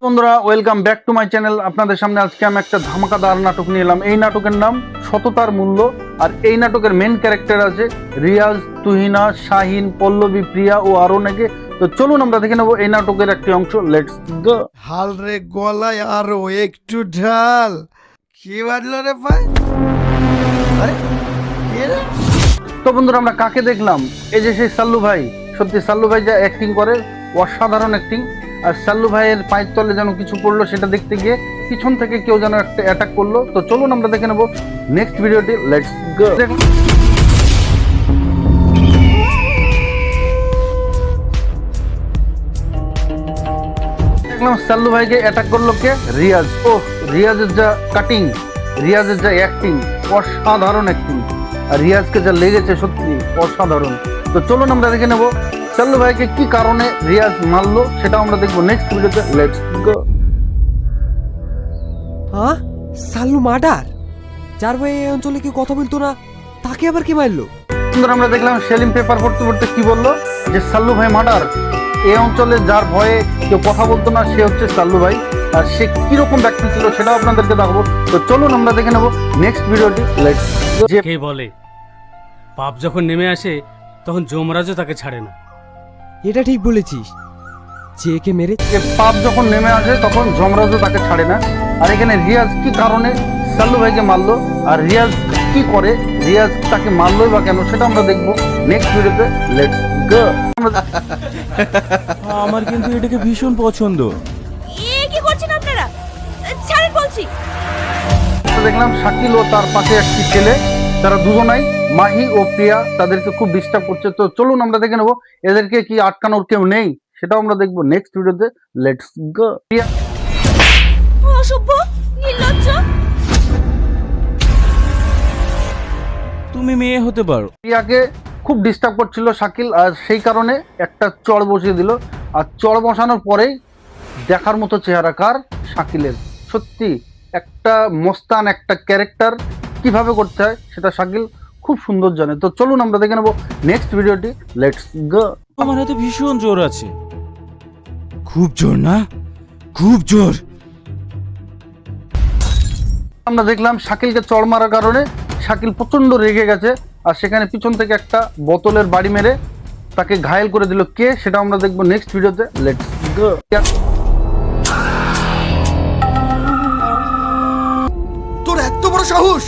বন্ধুরা welcome back to my channel. আপনাদের সামনে আজকে আমি একটা ধামাকাদার নাটক নিয়ে এলাম। এই নাটকের নাম সততার মূল্য। আর এই নাটকের মেন ক্যারেক্টার আছে রিয়াজ, তুহিনা, শাহিন, পল্লবী, প্রিয়া ও আরো অনেকে। তো চলুন আমরা দেখে নেবো এই নাটকের একটি অংশ। Let's go. হাল রে গলায় আরো একটু ঢাল। কি বাজলো রে ভাই? আরে কে রে? তো বন্ধুরা আমরা কাকে দেখলাম? এই যে সেই সাল্লু ভাই। সত্যি সাল্লু ভাই যা অ্যাক্টিং করে, অসাধারণ অ্যাক্টিং। আর সাল্লু ভাইয়ের পায়ের তলে যেন কিছু পড়লো, সেটা দেখতে গিয়ে পিছন থেকে কেউ যেন একটা অ্যাটাক করলো। তো চলুন আমরা দেখে নেবো নেক্সট ভিডিওটি। Let's go. দেখলাম সাল্লু ভাইকে অ্যাটাক করলো কে? রিয়াজ। ও রিয়াজের যা কাটিং, রিয়াজের যা অ্যাক্টিং, অসাধারণ অ্যাক্টিং। আর রিয়াজকে যা লেগেছে সত্যি অসাধারণ। তো চলুন আমরা দেখে নেবো সাল্লু ভাইকে কি কারণে রিয়াজ মারলো, সেটা আমরা দেখবো নেক্সট ভিডিওতে। Let's go. হ্যাঁ, সাল্লু মার্ডার। যার ভাই এই অঞ্চলে কি কথা বলতো না, তাকে আবার কি মারলো? সুন্দর আমরা দেখলাম সেলিম পেপার পড়তে পড়তে কি বললো, যে সাল্লু ভাই মার্ডার। এই অঞ্চলে যার ভয়ে কেউ কথা বলতো না সে হচ্ছে সাল্লু ভাই। আর সে কিরকম ব্যক্তি ছিল সেটাও আপনাদেরকে দেখাবো। তো চলুন আমরা দেখে নেবো নেক্সট ভিডিওটি। Let's go. কে বলে পাপ যখন নেমে আসে তখন যমরাজও তাকে ছাড়ে না। এটা ঠিক বলেছিস। যে কে মেরে যে পাপ যখন নেমে আসে তখন যমরাজও তাকে ছাড়ে না। আর এখানে রিয়াজ কি কারণে সাল্লু ভাইকে মারলো, আর রিয়াজ কি করে, রিয়াজ তাকে মারলোই বা কেন, সেটা আমরা দেখবো নেক্সট ভিডিওতে। Let's go. আমার কিন্তু এটাকে ভীষণ পছন্দ। কি করছেন আপনারা? ছাড়েন বলছি। দেখলাম শাকিল ও তার পাশে একটি ছেলে, তারা দুজনাই মাহি ও প্রিয়া, তাদেরকে খুব ডিস্টার্ব করছে। তো চলুন আমরা দেখে নেবো এদেরকে কি আটকানোর কেউ নেই, সেটাও আমরা দেখবো নেক্সট ভিডিওতে। Let's go. প্রিয়া অসভ্য, নির্লজ্জ। তুমি মেয়ে হতে পারো। প্রিয়াকে খুব ডিস্টার্ব করছিল শাকিল, আর সেই কারণে একটা চড় বসিয়ে দিল। আর চড় বসানোর পরেই দেখার মতো চেহারা কার? শাকিলের। সত্যি একটা মস্তান, একটা ক্যারেক্টার কিভাবে করতে হয় সেটা শাকিল খুব সুন্দর জানে। তো চলুন আমরা দেখে নেবো নেক্সট ভিডিওটি। Let's go. আমার হাতে ভীষণ জোর আছে। খুব জোর না? খুব জোর। আমরা দেখলাম শাকিলকে চড় মারার কারণে শাকিল প্রচন্ড রেগে গেছে, আর সেখানে পিছন থেকে একটা বোতলের বাড়ি মেরে তাকে ঘায়েল করে দিল কে, সেটা আমরা দেখবো নেক্সট ভিডিওতে। Let's go. তোর এত বড় সাহস!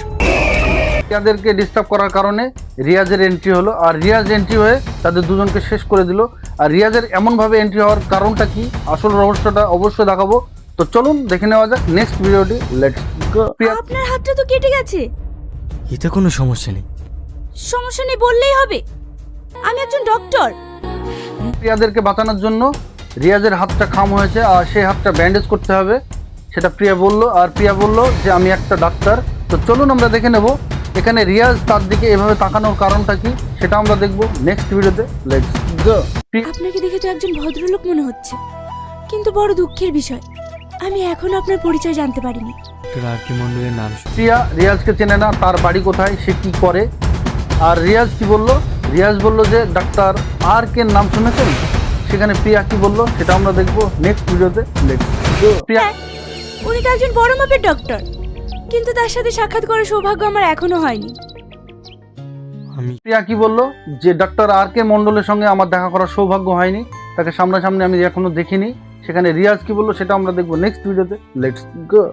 তাদেরকে ডিস্টার্ব করার কারণে রিয়াজের এন্ট্রি হলো, আর রিয়াজ এন্ট্রি হয়ে তাদের দুজনকে শেষ করে দিল। আর রিয়াজের এমনভাবে এন্ট্রি হওয়ার কারণটা কি, আসল রহস্যটা অবশ্যই দেখাবো। তো চলুন দেখে নেওয়া যাক নেক্সট ভিডিওটি। Let's go. আপনার হাতটা তো কেটে গেছে। এতে কোনো সমস্যা নেই। সমস্যা নেই বললেই হবে। আমি একজন ডক্টর। প্রিয়াদেরকে বাঁচানোর জন্য রিয়াজের হাতটা খাম হয়েছে, আর সেই হাতটা ব্যান্ডেজ করতে হবে, সেটা প্রিয়া বললো। আর প্রিয়া বললো যে আমি একটা ডাক্তার। তো চলুন আমরা দেখে নেব এখানে রিয়াজ তার দিকে এভাবে তাকানোর কারণটা কি, সেটা আমরা দেখবো নেক্সট ভিডিওতে। Let's go. আপনাকে দেখে তো একজন ভদ্রলোক মনে হচ্ছে, কিন্তু বড় দুঃখের বিষয় আমি এখনো আপনার পরিচয় জানতে পারিনি। আর কি মন্ডলের নাম? প্রিয়া রিয়াজকে চেনে না, তার বাড়ি কোথায়, সে কি করে। আর রিয়াজ কি বললো? রিয়াজ বললো যে ডাক্তার আর কে নাম শুনেছেন। সেখানে প্রিয়া কি বললো সেটা আমরা দেখবো নেক্সট ভিডিওতে। Let's go. প্রিয়া হ্যাঁ, উনি তো একজন বড় মাপের ডক্টর, কিন্তু তার সাথে সাক্ষাৎ করার সৌভাগ্য আমার এখনো হয়নি। প্রিয়া কি বললো যে ডাক্তার আর কে মন্ডলের সঙ্গে আমার দেখা করার সৌভাগ্য হয়নি, তাকে সামনাসামনি আমি এখনো দেখিনি। সেখানে রিয়াজ কি বললো সেটা আমরা দেখবো নেক্সট ভিডিওতে। Let's go.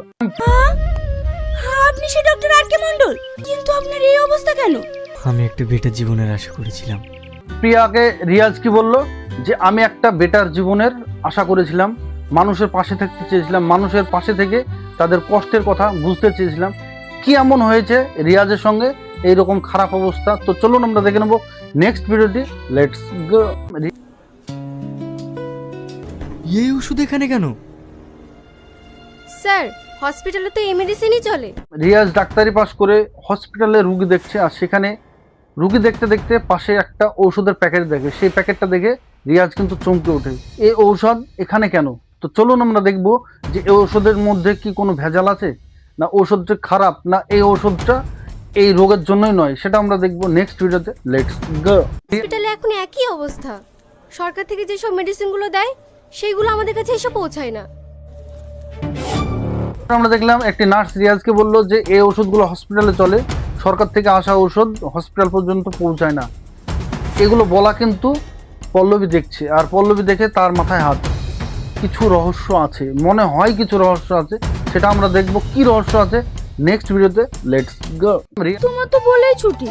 আপনি সেই ডক্টর আর কে মণ্ডল, কিন্তু আপনার এই অবস্থা কেন? আমি একটা বেটার জীবনের আশা করেছিলাম। প্রিয়াকে রিয়াজ কি বললো যে আমি একটা বেটার জীবনের আশা করেছিলাম, মানুষের পাশে থাকতে চেয়েছিলাম, মানুষের পাশে থেকে তাদের কষ্টের কথা বুঝতে চেয়েছিলাম। কি এমন হয়েছে রিয়াজের সঙ্গে এইরকম খারাপ অবস্থা? তো চলুন আমরা দেখে নেবো নেক্সট ভিডিওটি। Let's go. এই ওষুধ এখানে কেন? স্যার, হসপিটালে তো এই মেডিসিনই চলে। রিয়াজ ডাক্তারি পাস করে হসপিটালে রুগী দেখছে, আর সেখানে রুগী দেখতে দেখতে পাশে একটা ঔষধের প্যাকেট দেখে। সেই প্যাকেটটা দেখে রিয়াজ কিন্তু চমকে ওঠে, এই ঔষধ এখানে কেন? তো চলুন আমরা দেখবো যে এই ঔষধের মধ্যে কি কোনো ভেজাল আছে, না ঔষধটা খারাপ, না এই ঔষধটা এই রোগের জন্যই নয়, সেটা আমরা দেখবো নেক্সট ভিডিওতে। Let's go. হসপিটালে এখন একই অবস্থা। সরকার থেকে যেসব মেডিসিনগুলো দেয় সেইগুলো আমাদের কাছে এসে পৌঁছায় না। আমরা দেখলাম একটি নার্স রিয়াজকে বলল যে এই ওষুধগুলো হসপিটালে চলে, সরকার থেকে আসা ঔষধ হসপিটাল পর্যন্ত পৌঁছায় না। এগুলো বলা কিন্তু পল্লবী দেখছে, আর পল্লবী দেখে তার মাথায় হাত। কিছু রহস্য আছে, মনে হয় কিছু রহস্য আছে, সেটা আমরা দেখব কি রহস্য আছে নেক্সট ভিডিওতে। Let's go. তোমার তো বলেই ছুটি,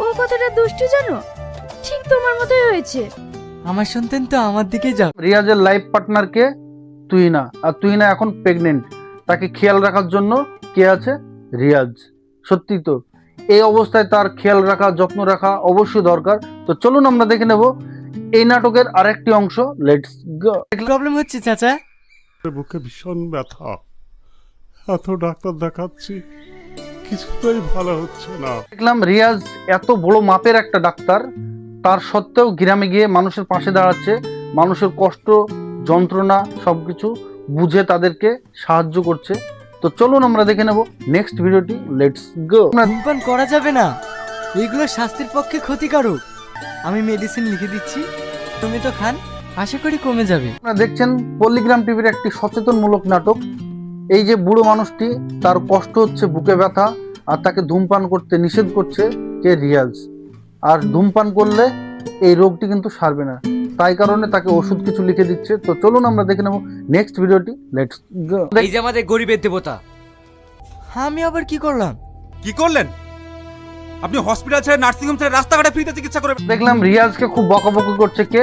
ও কতটা দুষ্টু জানো, ঠিক তোমার মতোই হয়েছে। আমার সন্তান তো আমার দিকে যাও। রিয়াজের লাইফ পার্টনারকে তুহিনা, আর তুহিনা এখন প্রেগনেন্ট। তাকে খেয়াল রাখার জন্য কে আছে? রিয়াজ। সত্যি তো এই অবস্থায় তার খেয়াল রাখা, যত্ন রাখা অবশ্যই দরকার। তো চলুন আমরা দেখে নেব এই নাটকের আরেকটি অংশ। Let's go. প্রবলেম হচ্ছে চাচা? বুকে ভীষণ ব্যথা, এত ডাক্তার দেখাচ্ছি কিছুতেই ভালো হচ্ছে না। দেখলাম রিয়াজ এত বড় মাপের একটা ডাক্তার, তার সত্ত্বেও গ্রামে গিয়ে মানুষের পাশে দাঁড়াচ্ছে, মানুষের কষ্ট যন্ত্রণা সবকিছু বুঝে তাদেরকে সাহায্য করছে। তো চলুন আমরা দেখে নেব নেক্সট ভিডিওটি। Let's go. ধূমপান করা যাবে না, এগুলো স্বাস্থ্যের পক্ষে ক্ষতিকারক। আমি মেডিসিন লিখে দিচ্ছি, তুমি তো খান, আশা করি কমে যাবে। আপনারা দেখছেন পল্লিগ্রাম টিভির একটি সচেতনমূলক নাটক। এই যে বুড়ো মানুষটি, তার কষ্ট হচ্ছে, বুকে ব্যথা, আর তাকে ধূমপান করতে নিষেধ করছে কে? রিয়াজ। আর ধূমপান করলে এই রোগটি কিন্তু সারবে না, তাই কারণে তাকে ওষুধ কিছু লিখে দিচ্ছে। তো চলুন আমরা দেখে নেব নেক্সট ভিডিওটি। Let's go. এই যে আমাদের গরিবের দেবতা। আমি আবার কি করলাম? কি করলেন? আপনি হসপিটাল ছেড়ে, নার্সিংহোম ছেড়ে রাস্তাঘাটে ফ্রিতে চিকিৎসা করে। দেখলাম রিয়াজকে খুব বকাবকি করছে কে?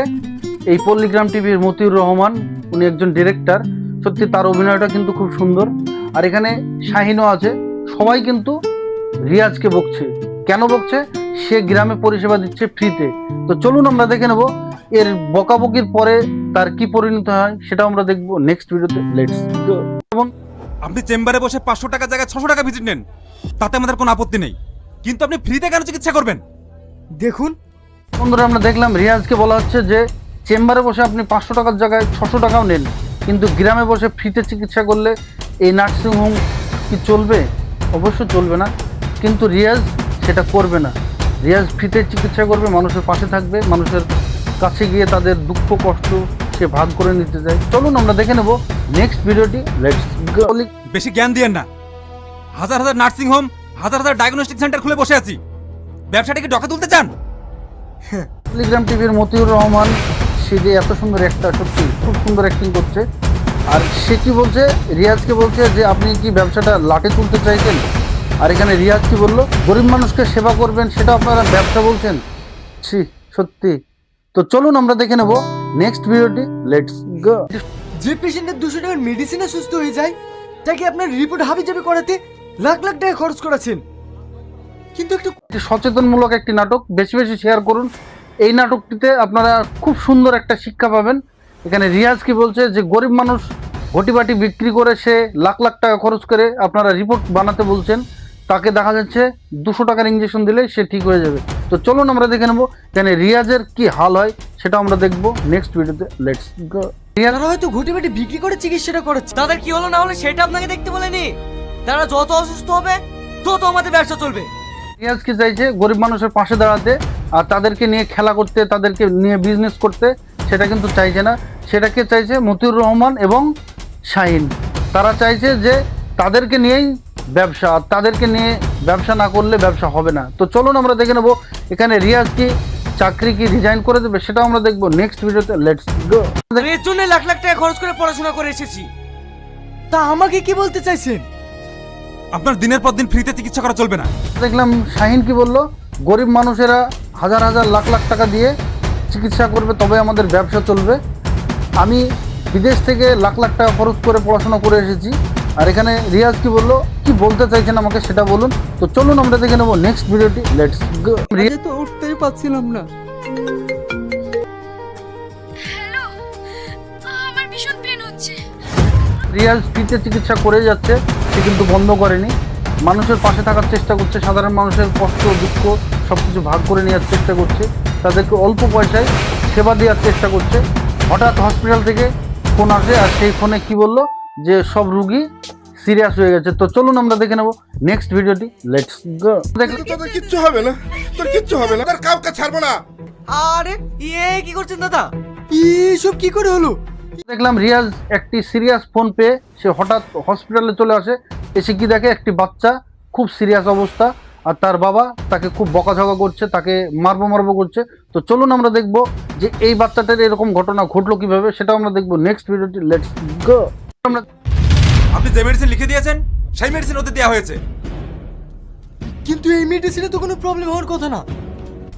এই পল্লিগ্রাম টিভির মতিউর রহমান, উনি একজন ডিরেক্টর। সত্যি তার অভিনয়টা কিন্তু খুব সুন্দর। আর এখানে শাহিনও আছে। সবাই কিন্তু রিয়াজকে বকছে। কেন বকছে? সে গ্রামে পরিষেবা দিচ্ছে ফ্রিতে। তো চলুন আমরা দেখে নেব এর বকাবকির পরে তার কি পরিণত হয়, সেটা আমরা দেখবো নেক্সট ভিডিওতে। Let's go. এবং আপনি চেম্বারে বসে 500 টাকার জায়গায় 600 টাকা ভিজিট নেন, তাতে আমাদের কোনো আপত্তি নেই, কিন্তু আপনি ফ্রিতে কেন চিকিৎসা করবেন? দেখুন বন্ধুরা, আমরা দেখলাম রিয়াজকে বলা হচ্ছে যে চেম্বারে বসে আপনি 500 টাকার জায়গায় 600 টাকাও নেন, কিন্তু গ্রামে বসে ফ্রিতে চিকিৎসা করলে এই নার্সিংহোম কি চলবে? অবশ্যই চলবে না। কিন্তু রিয়াজ সেটা করবে না। রিয়াজ ফ্রিতে চিকিৎসা করবে, মানুষের পাশে থাকবে, মানুষের কাছে গিয়ে তাদের দুঃখ কষ্ট সে ভাগ করে নিতে চায়। চলুন আমরা দেখে নেব নেক্সট ভিডিওটি। Let's go. বেশি জ্ঞান দিয়েন না। হাজার হাজার নার্সিংহোম, হাজার হাজার ডায়াগনস্টিক সেন্টার খুলে বসে আছি, ব্যবসাটাকে ডকা তুলতে চান? পল্লিগ্রাম টিভির মতিউর রহমান, সে যে এত সুন্দর একটা, সত্যি খুব সুন্দর অ্যাক্টিং করছে। আর সে কি বলছে? রিয়াজকে বলছে যে আপনি কি ব্যবসাটা লাটে তুলতে চাইছেন? আর এখানে রিয়াজ কি বললো? গরিব মানুষকে সেবা করবেন, সেটা আপনারা ব্যবসা বলছেন? ছি, সত্যি। তো চলুন আমরা দেখে নেব নেক্সট ভিডিওটি। Let's go. যে পেশেন্টের 200 টাকার মেডিসিনে সুস্থ হয়ে যায়, তাকে আপনার রিপোর্ট হাবিজাবি করাতে লাখ লাখ টাকা খরচ করেছেন। কিন্তু একটু সচেতনমূলক একটি নাটক, বেশি বেশি শেয়ার করুন। এই নাটকটিতে আপনারা খুব সুন্দর একটা শিক্ষা পাবেন। এখানে রিয়াজ কি বলছে যে গরিব মানুষ ঘটিবাটি বিক্রি করে সে লাখ লাখ টাকা খরচ করে আপনারা রিপোর্ট বানাতে বলছেন, তাকে দেখা যাচ্ছে 200 টাকার ইঞ্জেকশন দিলে সে ঠিক হয়ে যাবে। তো চলুন আমরা দেখে নেব এখানে রিয়াজের কি হাল হয়, সেটা আমরা দেখব নেক্সট ভিডিওতে। Let's go. তারা হয়তো ঘটিবাটি বিক্রি করে চিকিৎসাটা করেছে, তাদের কি হলো না হলো সেটা আপনাকে দেখতে বলেনি। তারা যত অসুস্থ হবে তত আমাদের ব্যবসা চলবে। রিয়াজ কি চাইছে? গরিব মানুষের পাশে দাঁড়াতে, আর তাদেরকে নিয়ে খেলা করতে, তাদেরকে নিয়ে বিজনেস করতে, সেটা কিন্তু চাইছে না। সেটাকে চাইছে মতিউর রহমান এবং শাহিন। তারা চাইছে যে তাদেরকে নিয়েই ব্যবসা, আর তাদেরকে নিয়ে ব্যবসা না করলে ব্যবসা হবে না। তো চলুন আমরা দেখে নেব এখানে রিয়াজ কি চাকরি কি রিজাইন করে দেবে, সেটাও আমরা দেখবো নেক্সট ভিডিওতে। Let's go. এর জন্য লাখ লাখ টাকা খরচ করে পড়াশোনা করে এসেছি, তা আমাকে কি বলতে চাইছেন? আপনার দিনের পর দিন ফ্রিতে চিকিৎসা করা চলবে না। দেখলাম শাহিন কি বললো? গরিব মানুষেরা হাজার হাজার লাখ লাখ টাকা দিয়ে চিকিৎসা করবে, তবে আমাদের ব্যবসা চলবে। আমি বিদেশ থেকে লাখ লাখ টাকা খরচ করে পড়াশোনা করে এসেছি। আর এখানে রিয়াজ কি বললো, কি বলতে চাইছেন আমাকে সেটা বলুন। তো চলুন আমরা দেখে নেবো নেক্সট ভিডিওটি। Let's go. তো উঠতেই পারছিলাম না। হ্যালো, আমার ভীষণ পেন হচ্ছে। রিয়াজ ফ্রিতে চিকিৎসা করে যাচ্ছে, সে কিন্তু বন্ধ করেনি। মানুষের পাশে থাকার চেষ্টা করছে, সাধারণ মানুষের কষ্ট দুঃখ সব কিছু ভাগ করে নেওয়ার চেষ্টা করছে, তাদেরকে অল্প পয়সায় সেবা দেওয়ার চেষ্টা করছে। হঠাৎ হসপিটাল থেকে ফোন আসে, আর সেই ফোনে কি বললো যে সব রুগী সিরিয়াস হয়ে গেছে। তো চলুন আমরা দেখে নেব নেক্সট ভিডিওটি। Let's go. তোদের কিচ্ছু হবে না, তোর কিচ্ছু হবে না, তোর কাউকে ছাড়বো না। আরে কি করছেন দাদা? এসব কি করে হলো? দেখলাম রিয়াজ একটি সিরিয়াস ফোন পেয়ে সে হঠাৎ হসপিটালে চলে আসে, এসে কি দেখে একটি বাচ্চা খুব সিরিয়াস অবস্থা, আর তার বাবা তাকে খুব বকাঝকা করছে, তাকে মারবো করছে। তো চলুন আমরা দেখবো যে এই বাচ্চাটার এরকম ঘটনা ঘটলো কিভাবে, সেটা আমরা দেখবো নেক্সট ভিডিওটি। Let's go. আমরা আপনি যে মেডিসিন লিখে দিয়েছেন সেই মেডিসিন ওদের দেওয়া হয়েছে। কিন্তু এই মেডিসিনে তো কোনো প্রবলেম হওয়ার কথা না।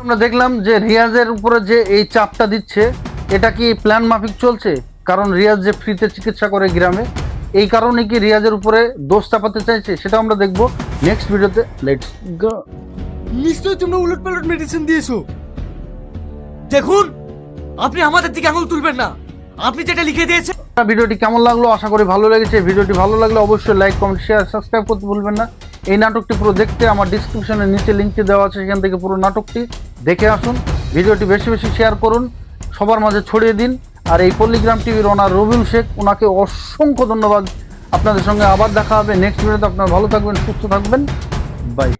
আমরা দেখলাম যে রিয়াজের উপরে যে এই চাপটা দিচ্ছে, এটা কি প্ল্যান মাফিক চলছে? কারণ রিয়াজ যে ফ্রিতে চিকিৎসা করে গ্রামে, এই কারণে কি রিয়াজের উপরে দোষ চাপাতে চাইছে, সেটা আমরা দেখবো নেক্সট ভিডিওতে। Let's go. নিশ্চয়ই তোমরা উলটপালট মেডিসিন দিয়েছো। দেখুন, আপনি আমাদের দিকে আঙুল তুলবেন না। আপনি যেটা লিখে দিয়েছেন। ভিডিওটি কেমন লাগলো? আশা করি ভালো লেগেছে। ভিডিওটি ভালো লাগলে অবশ্যই লাইক, কমেন্ট, শেয়ার, সাবস্ক্রাইব করতে ভুলবেন না। এই নাটকটি পুরো দেখতে আমার ডিসক্রিপশনের নিচে লিঙ্কটি দেওয়া আছে, সেখান থেকে পুরো নাটকটি দেখে আসুন। ভিডিওটি বেশি বেশি শেয়ার করুন, সবার মাঝে ছড়িয়ে দিন। আর এই পল্লীগ্রাম টিভির ওনার রবিউল শেখ, ওনাকে অসংখ্য ধন্যবাদ। আপনাদের সঙ্গে আবার দেখা হবে নেক্সট ভিডিওতে। আপনারা ভালো থাকবেন, সুস্থ থাকবেন, বাই।